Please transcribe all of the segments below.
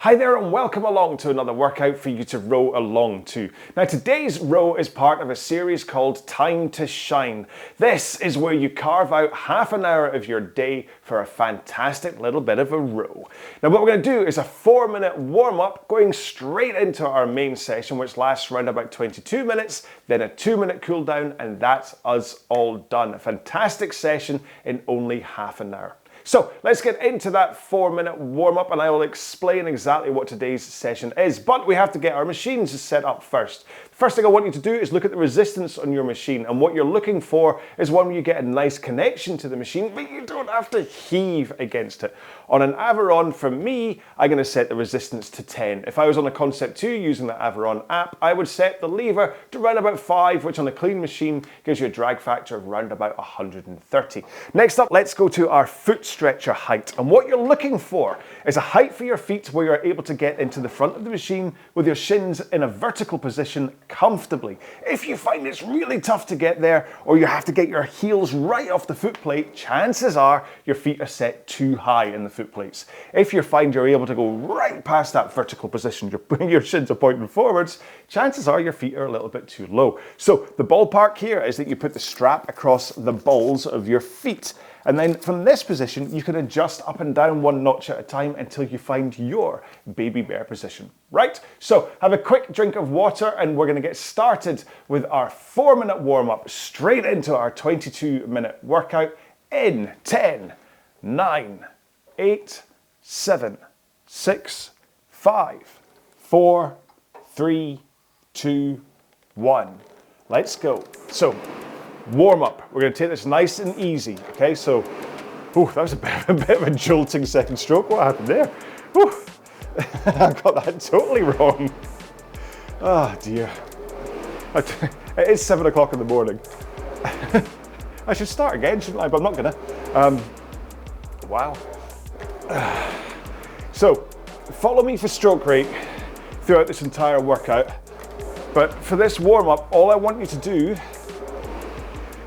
Hi there and welcome along to another workout for you to row along to. Now today's row is part of a series called Time to Shine. This is where you carve out half an hour of your day for a fantastic little bit of a row. Now what we're going to do is a 4-minute warm-up going straight into our main session, which lasts around about 22 minutes, then a 2-minute cool down, and that's us all done. A fantastic session in only half an hour. So let's get into that 4-minute warm-up and I will explain exactly what today's session is. But we have to get our machines set up first. First thing I want you to do is look at the resistance on your machine, and what you're looking for is one where you get a nice connection to the machine, but you don't have to heave against it. On an Averon, for me, I'm going to set the resistance to 10. If I was on a Concept 2 using the Averon app, I would set the lever to around about 5, which on a clean machine gives you a drag factor of around about 130. Next up, let's go to our foot stretcher height. And what you're looking for is a height for your feet where you're able to get into the front of the machine with your shins in a vertical position comfortably. If you find it's really tough to get there, or you have to get your heels right off the foot plate, chances are your feet are set too high in the foot plates. If you find you're able to go right past that vertical position, your shins are pointing forwards, chances are your feet are a little bit too low. So the ballpark here is that you put the strap across the balls of your feet. And then from this position, you can adjust up and down 1 notch at a time until you find your baby bear position. Right? So have a quick drink of water and we're going to get started with our 4-minute warm-up straight into our 22-minute workout in 10, 9, 8, 7, 6, 5, 4, 3, 2, 1. Let's go. So warm up. We're going to take this nice and easy. Okay, so, that was a bit of a jolting second stroke. What happened there? I got that totally wrong. Oh dear. It is 7 o'clock in the morning. I should start again, shouldn't I? But I'm not gonna. Wow. So, follow me for stroke rate throughout this entire workout. But for this warm up, all I want you to do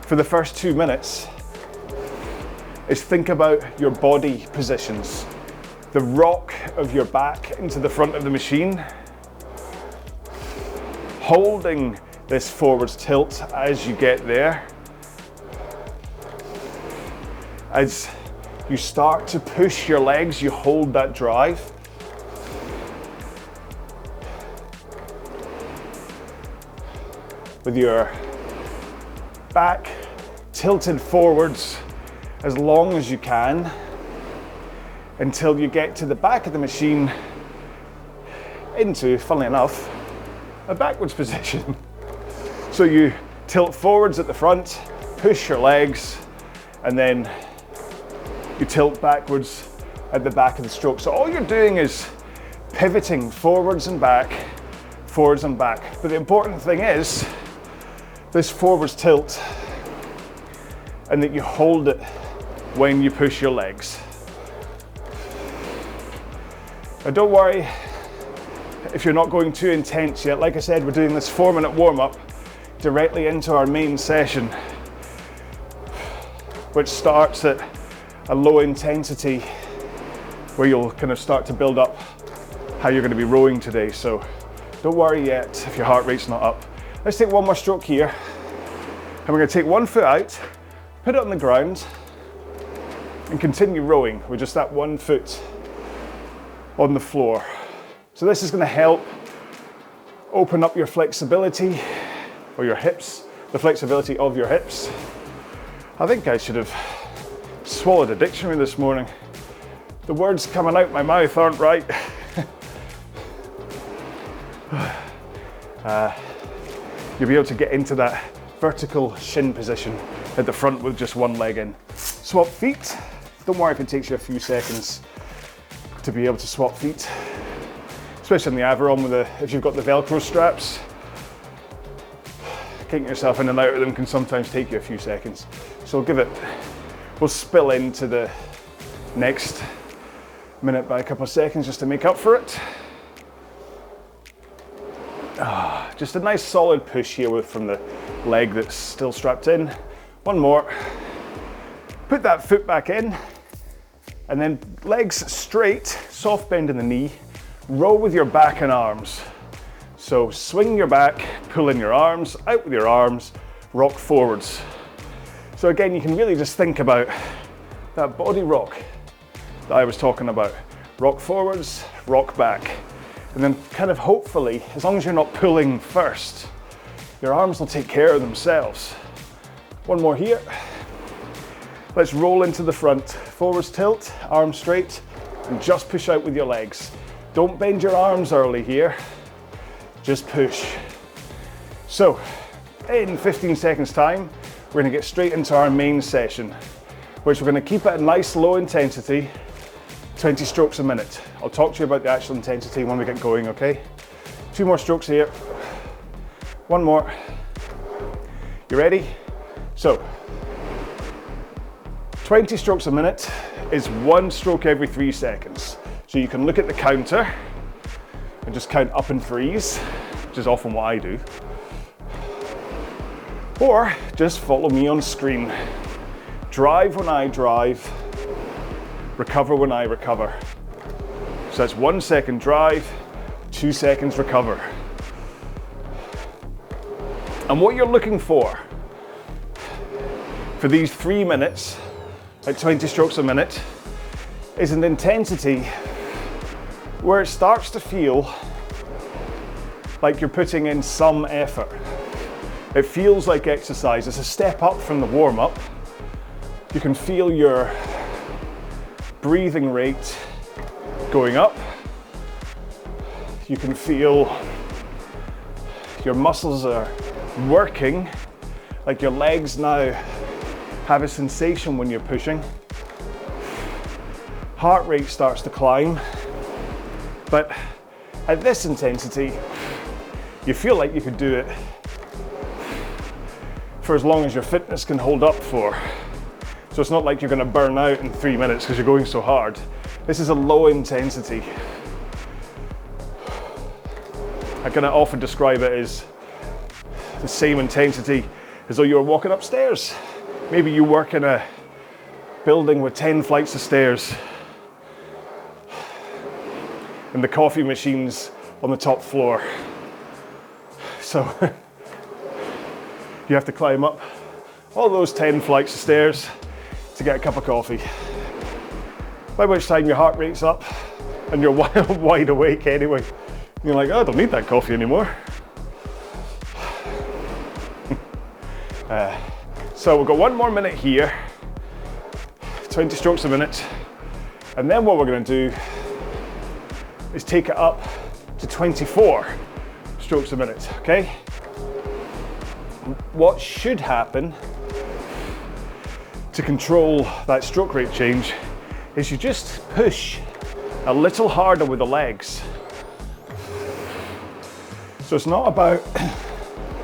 for the first 2 minutes is think about your body positions. The rock of your back into the front of the machine, holding this forwards tilt as you get there. As you start to push your legs, you hold that drive. With your back tilted forwards as long as you can until you get to the back of the machine into, funnily enough, a backwards position. So you tilt forwards at the front, push your legs, and then you tilt backwards at the back of the stroke. So all you're doing is pivoting forwards and back, forwards and back. But the important thing is this forwards tilt, and that you hold it when you push your legs. Now don't worry if you're not going too intense yet. Like I said, we're doing this 4-minute warm-up directly into our main session, which starts at a low intensity where you'll kind of start to build up how you're going to be rowing today. So don't worry yet if your heart rate's not up. Let's take one more stroke here, and we're going to take 1 foot out, put it on the ground, and continue rowing with just that 1 foot on the floor. So this is going to help open up your flexibility, or your hips, the flexibility of your hips. I think I should have swallowed a dictionary this morning. The words coming out my mouth aren't right. You'll be able to get into that vertical shin position at the front with just 1 leg in. Swap feet. Don't worry if it takes you a few seconds to be able to swap feet, especially on the Averon if you've got the Velcro straps. Kicking yourself in and out of them can sometimes take you a few seconds. So we'll spill into the next minute by a couple of seconds just to make up for it. Just a nice solid push here from the leg that's still strapped in. 1 more. Put that foot back in, and then legs straight, soft bend in the knee, row with your back and arms. So swing your back, pull in your arms, out with your arms, rock forwards. So again, you can really just think about that body rock that I was talking about. Rock forwards, rock back. And then kind of hopefully, as long as you're not pulling first, your arms will take care of themselves. One more here. Let's roll into the front. Forwards tilt, arms straight, and just push out with your legs. Don't bend your arms early here, just push. So, in 15 seconds time, we're gonna get straight into our main session, which we're gonna keep at a nice low intensity, 20 strokes a minute. I'll talk to you about the actual intensity when we get going, okay? 2 more strokes here. 1 more. You ready? So, 20 strokes a minute is 1 stroke every 3 seconds. So you can look at the counter and just count up and freeze, which is often what I do. Or just follow me on screen. Drive when I drive, recover when I recover. So that's 1 second drive, 2 seconds recover. And what you're looking for these 3 minutes, at 20 strokes a minute, is an intensity where it starts to feel like you're putting in some effort. It feels like exercise. It's a step up from the warm-up. You can feel your breathing rate going up. You can feel your muscles are working, like your legs now have a sensation when you're pushing. Heart rate starts to climb, but at this intensity, you feel like you could do it for as long as your fitness can hold up for. So it's not like you're gonna burn out in 3 minutes because you're going so hard. This is a low intensity. I kind of often describe it as the same intensity as though you were walking upstairs. Maybe you work in a building with 10 flights of stairs and the coffee machine's on the top floor. So you have to climb up all those 10 flights of stairs to get a cup of coffee. By which time your heart rate's up and you're wide awake anyway. You're like, oh, I don't need that coffee anymore. So we've got 1 more minute here, 20 strokes a minute. And then what we're gonna do is take it up to 24 strokes a minute, okay? What should happen to control that stroke rate change is you just push a little harder with the legs. So it's not about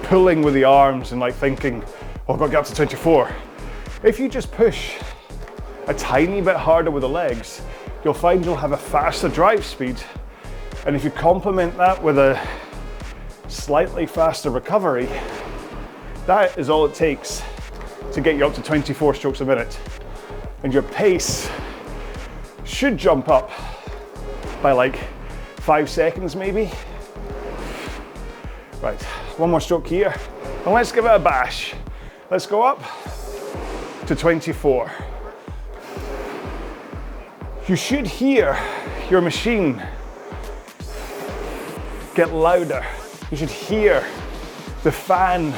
pulling with the arms and like thinking, oh, I've got to get up to 24. If you just push a tiny bit harder with the legs, you'll find you'll have a faster drive speed. And if you complement that with a slightly faster recovery, that is all it takes to get you up to 24 strokes a minute. And your pace should jump up by like 5 seconds maybe. Right, 1 more stroke here. And let's give it a bash. Let's go up to 24. You should hear your machine get louder. You should hear the fan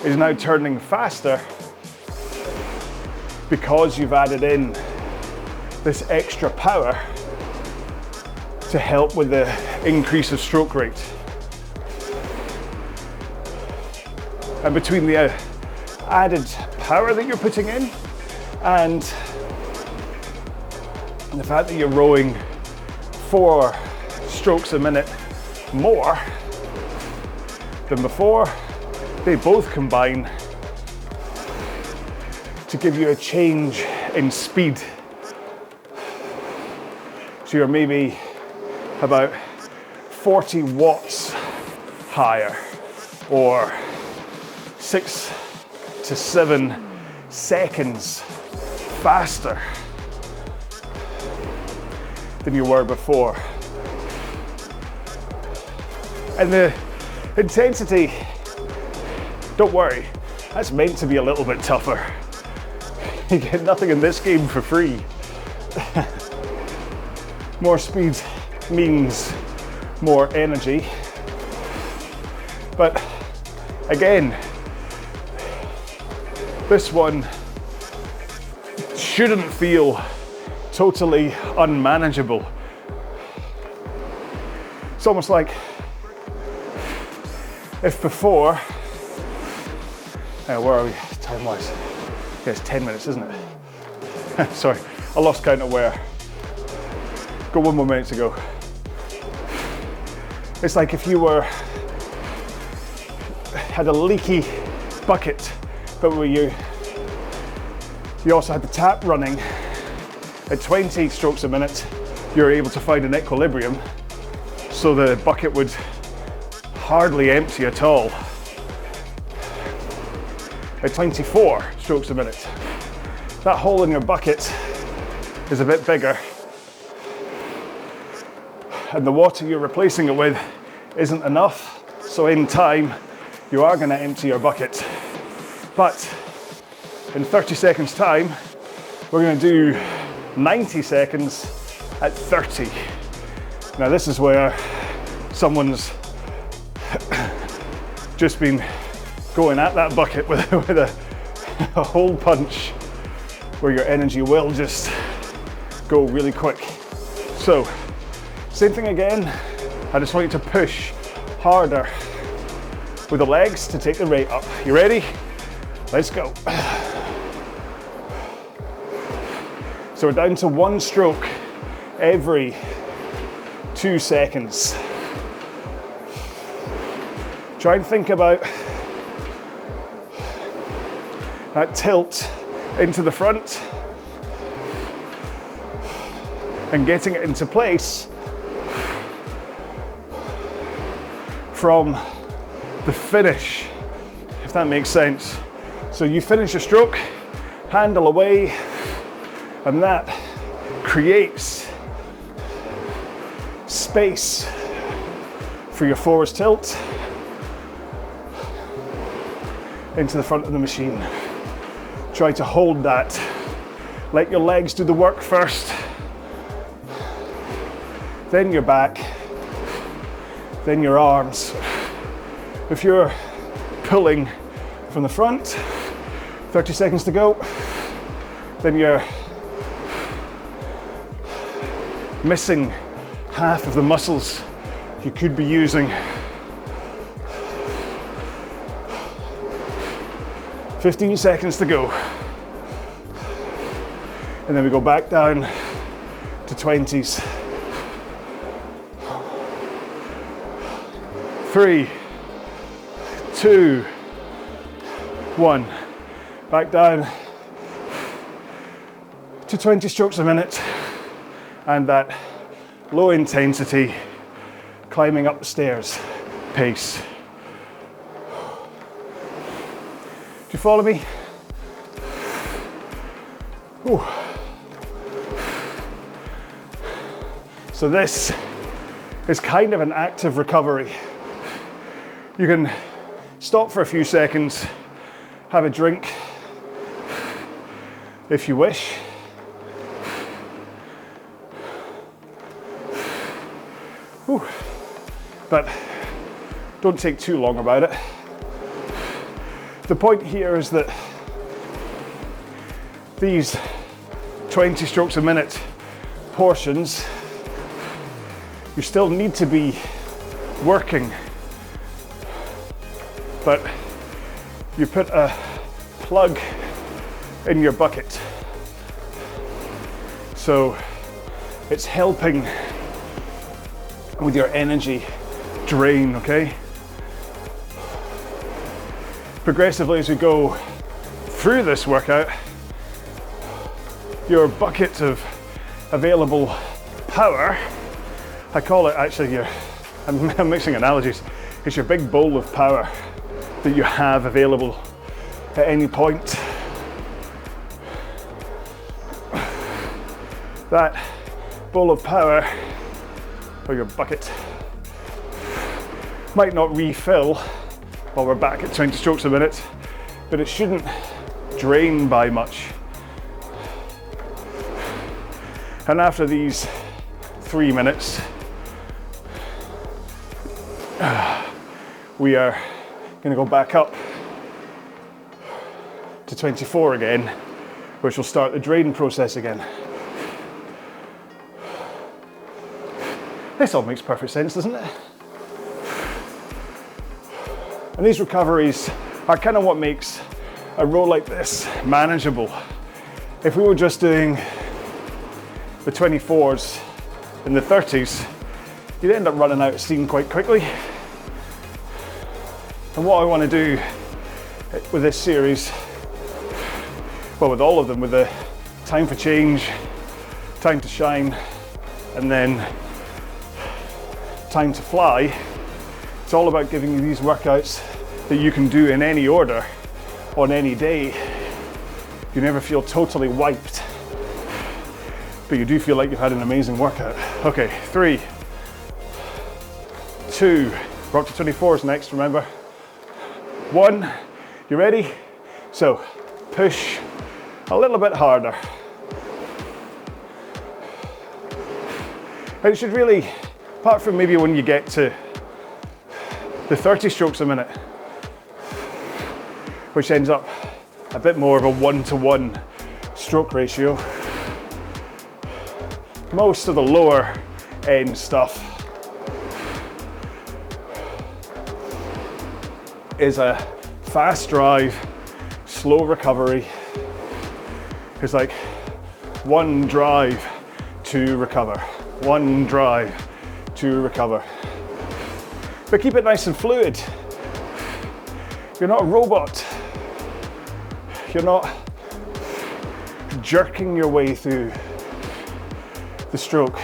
is now turning faster because you've added in this extra power to help with the increase of stroke rate. And between the added power that you're putting in and the fact that you're rowing 4 strokes a minute more than before, they both combine to give you a change in speed. So you're maybe about 40 watts higher, or 6 to 7 seconds faster than you were before. And the intensity, don't worry, that's meant to be a little bit tougher. You get nothing in this game for free. More speed means more energy. But again, this one shouldn't feel totally unmanageable. It's almost like if before, where are we time-wise? Yeah, it's 10 minutes, isn't it? Sorry, I lost count of where. Got 1 more minute to go. It's like if you had a leaky bucket, but where you also had the tap running at 20 strokes a minute, you're able to find an equilibrium, so the bucket would hardly empty at all. At 24 strokes a minute, that hole in your bucket is a bit bigger, and the water you're replacing it with isn't enough, so in time you are going to empty your bucket. But in 30 seconds time, we're going to do 90 seconds at 30. Now this is where someone's just been going at that bucket with a hole punch, where your energy will just go really quick. So, same thing again. I just want you to push harder with the legs to take the rate up. You ready? Let's go. So we're down to 1 stroke every 2 seconds. Try and think about that tilt into the front and getting it into place from the finish, if that makes sense. So you finish your stroke, handle away, and that creates space for your forwards tilt into the front of the machine. Try to hold that. Let your legs do the work first, then your back, then your arms. If you're pulling from the front, 30 seconds to go, then you're missing half of the muscles you could be using. 15 seconds to go. And then we go back down to 20s. 3, 2, 1. Back down to 20 strokes a minute, and that low intensity climbing up the stairs pace. Do you follow me? Ooh. So this is kind of an active recovery. You can stop for a few seconds, have a drink if you wish. Ooh. But don't take too long about it. The point here is that these 20 strokes a minute portions, you still need to be working, but you put a plug in your bucket, so it's helping with your energy drain, okay? Progressively as we go through this workout, your bucket of available power, I call it actually I'm mixing analogies, it's your big bowl of power that you have available at any point. That bowl of power, or your bucket, Might not refill while we're back at 20 strokes a minute, but it shouldn't drain by much. And after these 3 minutes, we are going to go back up to 24 again, which will start the drain process again. This all makes perfect sense, doesn't it? And these recoveries are kind of what makes a row like this manageable. If we were just doing the 24s and the 30s, you'd end up running out of steam quite quickly. And what I want to do with this series, well, with all of them, with the time for change, time to shine, and then time to fly, it's all about giving you these workouts that you can do in any order on any day. You never feel totally wiped, but you do feel like you've had an amazing workout. Okay, 3, 2, we're up to 24s next, remember. 1, you ready? So push a little bit harder. And it should really, apart from maybe when you get to the 30 strokes a minute, which ends up a bit more of a 1-to-1 stroke ratio, most of the lower end stuff is a fast drive, slow recovery. It's like 1 drive to recover, 1 drive to recover. But keep it nice and fluid. You're not a robot. You're not jerking your way through the stroke.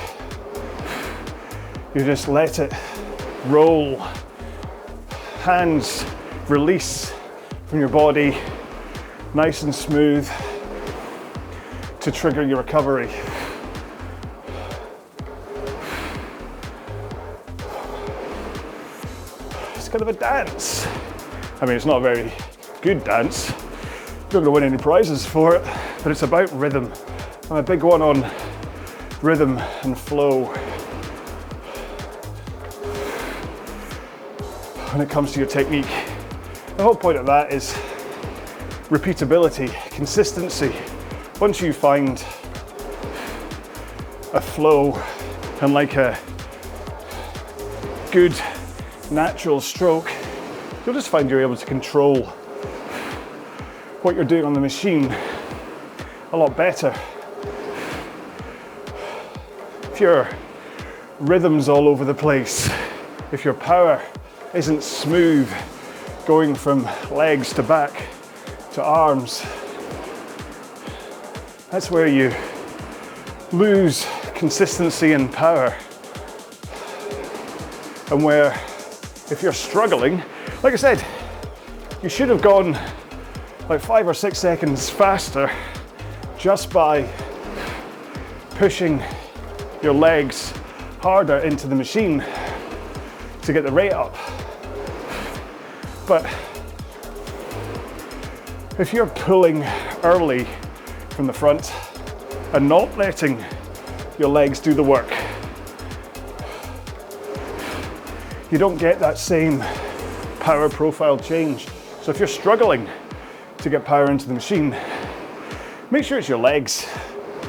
You just let it roll. Hands release from your body, nice and smooth, to trigger your recovery. It's kind of a dance. I mean, it's not a very good dance. You're not going to win any prizes for it, but it's about rhythm. I'm a big one on rhythm and flow. When it comes to your technique, the whole point of that is repeatability, consistency. Once you find a flow and like a good natural stroke, you'll just find you're able to control what you're doing on the machine a lot better. If your rhythm's all over the place, if your power isn't smooth, going from legs to back to arms, that's where you lose consistency and power. And where, if you're struggling, like I said, you should have gone like 5 or 6 seconds faster just by pushing your legs harder into the machine to get the rate up. But if you're pulling early from the front and not letting your legs do the work, you don't get that same power profile change. So if you're struggling to get power into the machine, make sure it's your legs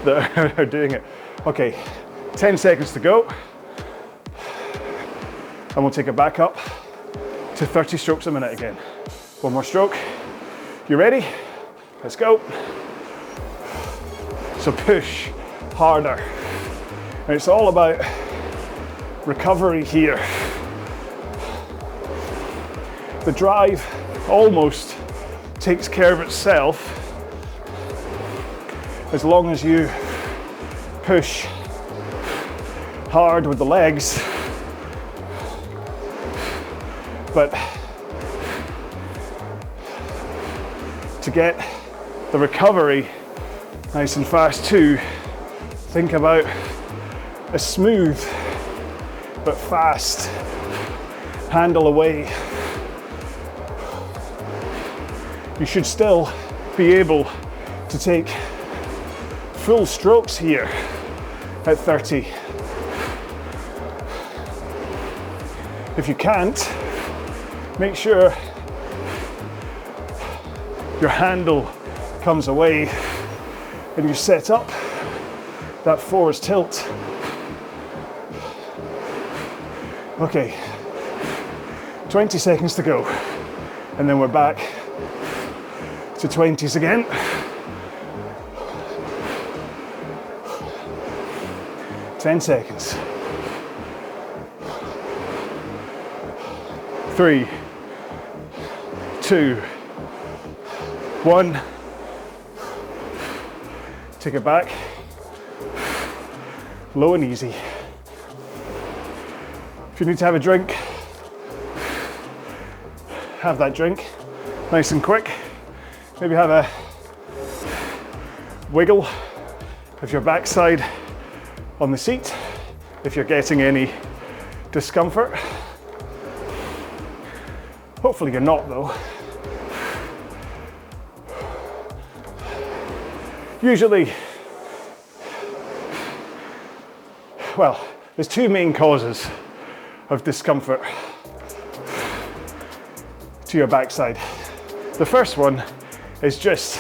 that are doing it. Okay, 10 seconds to go. And we'll take it back up to 30 strokes a minute again. 1 more stroke. You ready? Let's go. So push harder. And it's all about recovery here. The drive almost takes care of itself as long as you push hard with the legs. But to get the recovery nice and fast too, think about a smooth but fast handle away. You should still be able to take full strokes here at 30. If you can't, make sure your handle comes away and you set up that forwards tilt. Okay, 20 seconds to go, and then we're back to 20s again. Ten seconds. 3, 2, 1. Take it back. Low and easy. If you need to have a drink, have that drink. Nice and quick. Maybe have a wiggle of your backside on the seat if you're getting any discomfort. Hopefully you're not though. Usually, well, there's two main causes of discomfort to your backside. The first one is just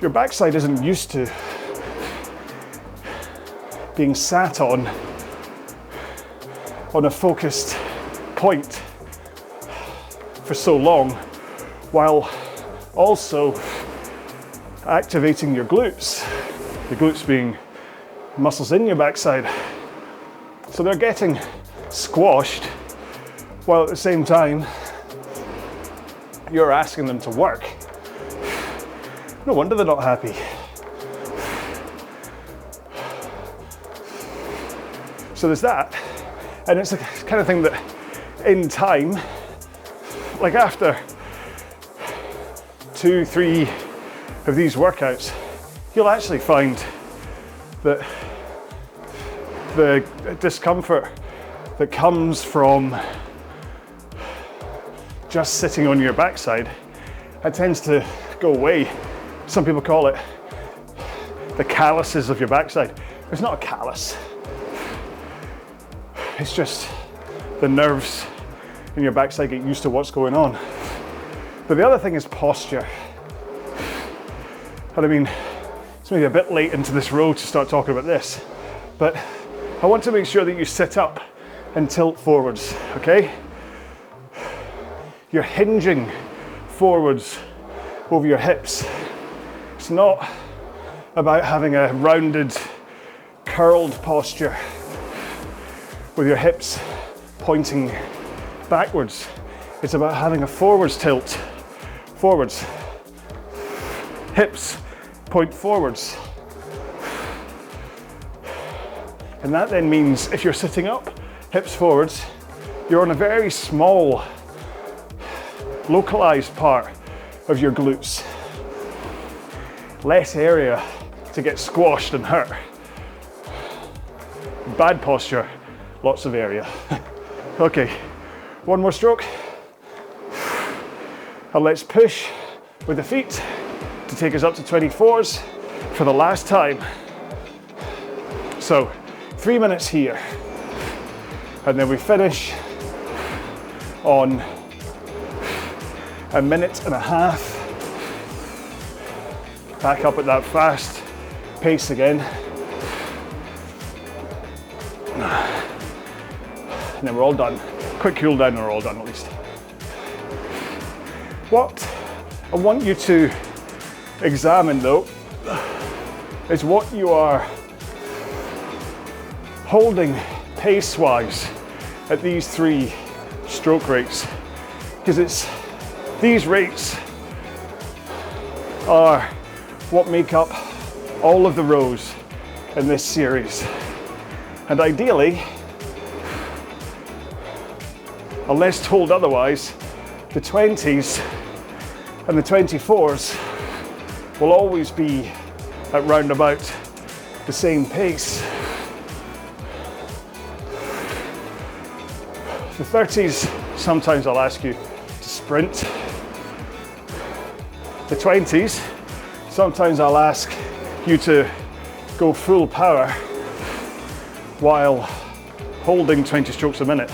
your backside isn't used to being sat on a focused point for so long, while also activating your glutes, the glutes being muscles in your backside. So they're getting squashed while at the same time you're asking them to work. No wonder they're not happy. So there's that. And it's the kind of thing that in time, like after 2, 3 of these workouts, you'll actually find that the discomfort that comes from just sitting on your backside, it tends to go away. Some people call it the calluses of your backside. It's not a callus. It's just the nerves in your backside get used to what's going on. But the other thing is posture. And I mean, it's maybe a bit late into this row to start talking about this, but I want to make sure that you sit up and tilt forwards, okay? You're hinging forwards over your hips. It's not about having a rounded, curled posture with your hips pointing backwards. It's about having a forwards tilt, forwards. Hips point forwards. And that then means if you're sitting up, hips forwards, you're on a very small, localized part of your glutes. Less area to get squashed and hurt. Bad posture, lots of area. Okay, one more stroke. And let's push with the feet to take us up to 24s for the last time. So 3 minutes here, and then we finish on 1.5 minutes. Back up at that fast pace again. And then we're all done. Quick cool down and we're all done at least. What I want you to examine though is what you are holding pace-wise at these 3 stroke rates, because it's these rates are what make up all of the rows in this series. And ideally, unless told otherwise, the 20s and the 24s will always be at round about the same pace. The 30s, sometimes I'll ask you to sprint. The 20s, sometimes I'll ask you to go full power while holding 20 strokes a minute.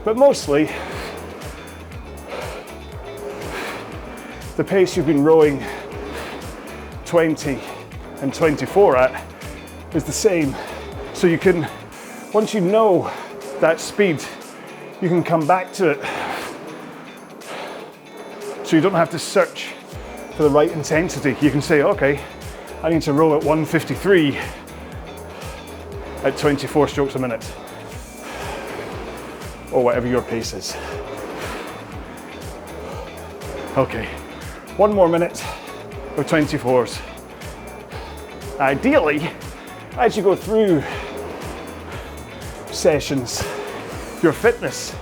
But mostly, the pace you've been rowing 20 and 24 at is the same. So you can, once you know that speed, you can come back to it. So you don't have to search for the right intensity. You can say, okay, I need to row at 153 at 24 strokes a minute, or whatever your pace is. Okay, one more minute of 24s. Ideally, as you go through sessions, your fitness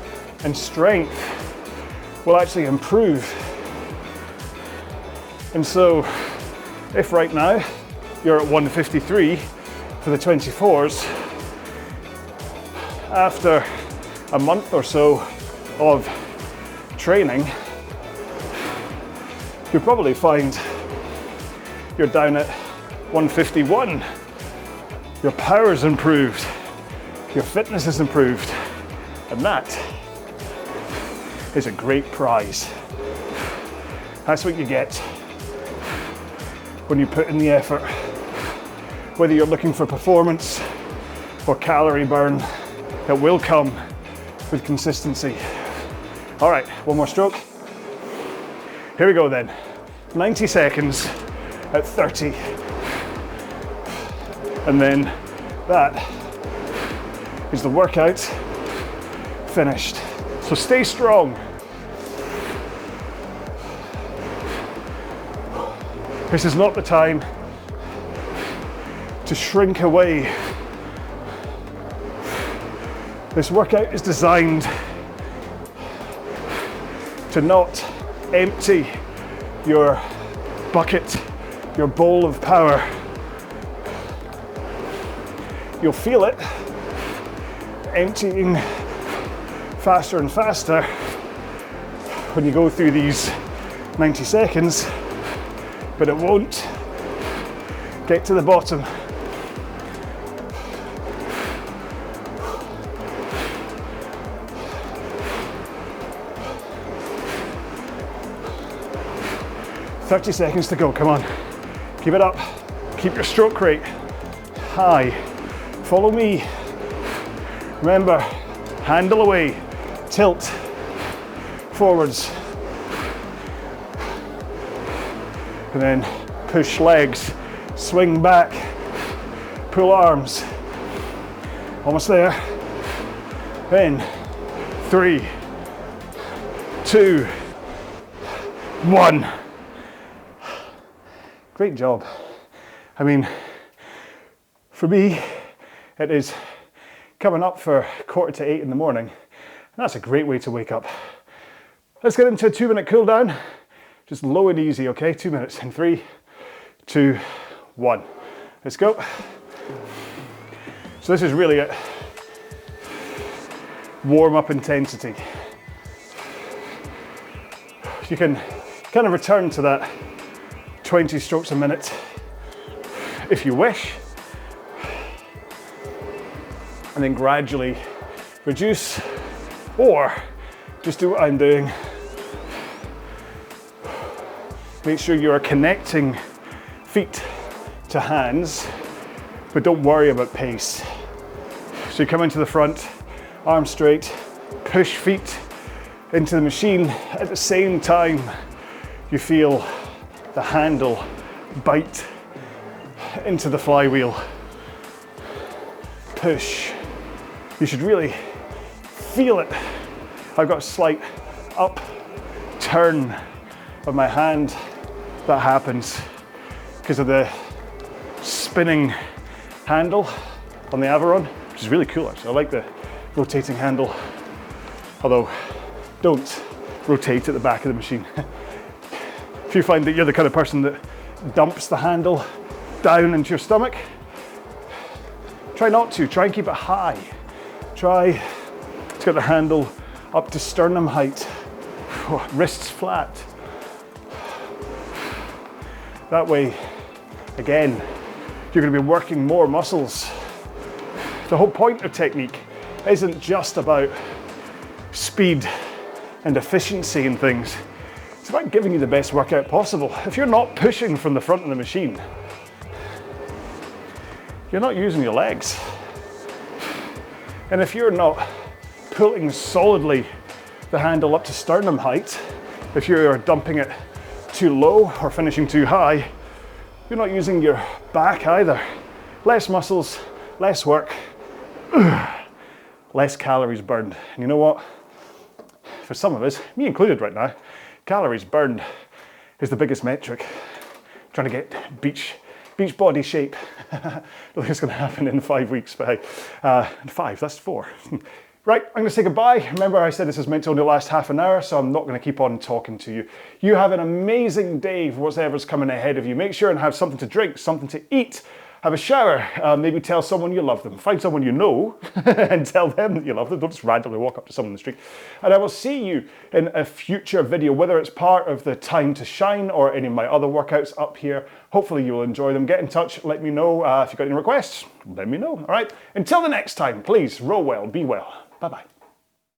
and strength will actually improve. And so, if right now you're at 153 for the 24s, after a month or so of training, you'll probably find you're down at 151. Your power's improved, your fitness has improved, and that is a great prize. That's what you get when you put in the effort. Whether you're looking for performance or calorie burn, it will come with consistency. All right, one more stroke. Here we go then. 90 seconds at 30. And then that is the workout finished. So stay strong. This is not the time to shrink away. This workout is designed to not empty your bucket, your bowl of power. You'll feel it emptying faster and faster when you go through these 90 seconds, but it won't get to the bottom. "30 seconds to go, come on. Keep it up. Keep your stroke rate high. Follow me. Remember, handle away, tilt forwards, and then push legs, swing back, pull arms. Almost there. Then 3, 2, 1. Great job. I mean, for me, it is coming up for 7:45 in the morning, and that's a great way to wake up. Let's get into a 2-minute cool down. Just low and easy, okay? 2 minutes in 3, 2, 1. Let's go. So this is really it. Warm up intensity. You can kind of return to that 20 strokes a minute if you wish, and then gradually reduce, or just do what I'm doing. Make sure you are connecting feet to hands, but don't worry about pace. So you come into the front, arms straight, push feet into the machine. At the same time, you feel the handle bite into the flywheel. Push. You should really feel it. I've got a slight up turn of my hand. That happens because of the spinning handle on the Avaron, which is really cool actually. I like the rotating handle, although don't rotate at the back of the machine. If you find that you're the kind of person that dumps the handle down into your stomach, try not to. Try and keep it high. Try to get the handle up to sternum height. Wrists flat. That way, again, you're going to be working more muscles. The whole point of technique isn't just about speed and efficiency and things. It's about giving you the best workout possible. If you're not pushing from the front of the machine, you're not using your legs. And if you're not pulling solidly the handle up to sternum height, if you're dumping it too low or finishing too high, you're not using your back either. Less muscles, less work, less calories burned. And you know what? For some of us, me included right now, calories burned is the biggest metric. Trying to get beach body shape. I don't think it's going to happen in 5 weeks, but hey, 5, that's 4. Right, I'm going to say goodbye. Remember, I said this is meant to only last half an hour, so I'm not going to keep on talking to you. You have an amazing day for whatever's coming ahead of you. Make sure and have something to drink, something to eat. Have a shower, maybe tell someone you love them. Find someone you know and tell them that you love them. Don't just randomly walk up to someone in the street. And I will see you in a future video, whether it's part of the Time to Shine or any of my other workouts up here. Hopefully you will enjoy them. Get in touch, let me know. If you've got any requests, let me know. All right, until the next time, please row well, be well. Bye-bye.